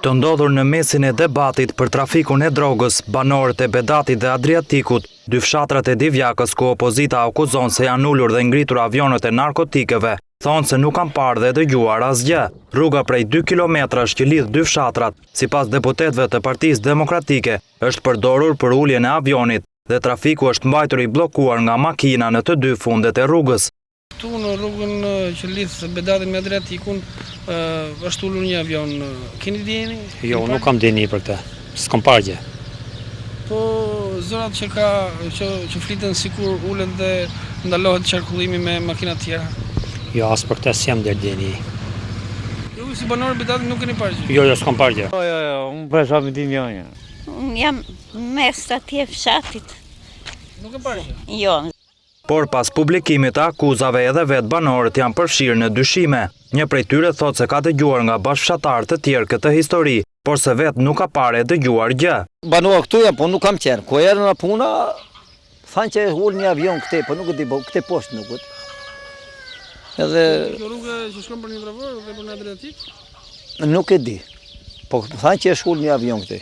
Të ndodhur në mesin e debatit për trafikun e drogës, banorët e Bedatit dhe Adriatikut, dy fshatrat e Divjakës ku opozita akuzon se janë ullur dhe ngritur avionet e narkotikeve, thonë se nuk kanë parë dhe dëgjuar asgjë. Rruga prej 2 kilometrash që lidh dy fshatrat, sipas deputetëve të Partisë Demokratike, është përdorur për uljen e avionit dhe trafiku është mbajtur i bllokuar nga makina në të dy fundet e rrugës. Këtu në rrugën që lidh Bedatin me Adriatikun është ullur një avion. Keni djeni? Jo, nuk kam djeni për këtë. S'kam parë gjë. Po zërat që fliten sikur ulet dhe ndalohet qarkullimi me makina tjera? Jo, as për këtë s'jam der djeni. Jo, si banor Bedatit nuk keni parë gjë? Jo, s'kam parë gjë. Jo, unë për shumë tim jo. Unë jam mes atje fshatit. Nuk e parë gjë? Jo. Por pas publikimit të akuzave edhe vetë banorët janë përfshirë në dyshime. Një prej tyre thot se ka dëgjuar nga bashkëshatarë të tjerë këtë histori, por se vetë nuk ka pare dëgjuar gjë. Banor këtu jam, po nuk kam qenë. Ko erë në puna, thanë që ullë një avion këte, po nuk e di, këte poshtë nuk këtë. Edhe... Kjo rrugë që shkon për një travër dhe për një Adriatik? Nuk e di, po thanë që ullë një avion këte.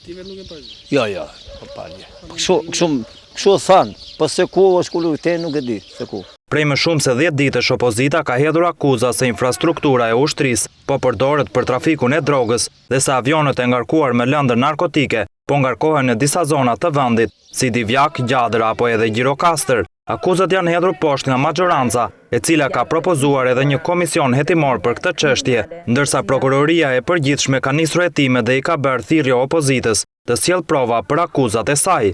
Ti vetë nuk e parë gjë? Jo, po parë gjë. Kështu thanë, po se ku është kullu këte nuk e di, se ku. Prej më shumë se 10 ditësh opozita ka hedhur akuza se infrastruktura e ushtrisë po përdoret për trafikun e drogës dhe se avionët e ngarkuar me lëndër narkotike po ngarkohen në disa zona të vendit, si Divjak, Gjadra apo edhe Gjirokastër. Akuzat janë hedhur poshtë nga majoranca, e cila ka propozuar edhe një komision hetimor për këtë çështje, ndërsa prokuroria e përgjithshme ka nisur hetime dhe i ka bërë thirrje opozitës të sjellë prova për akuzat e saj.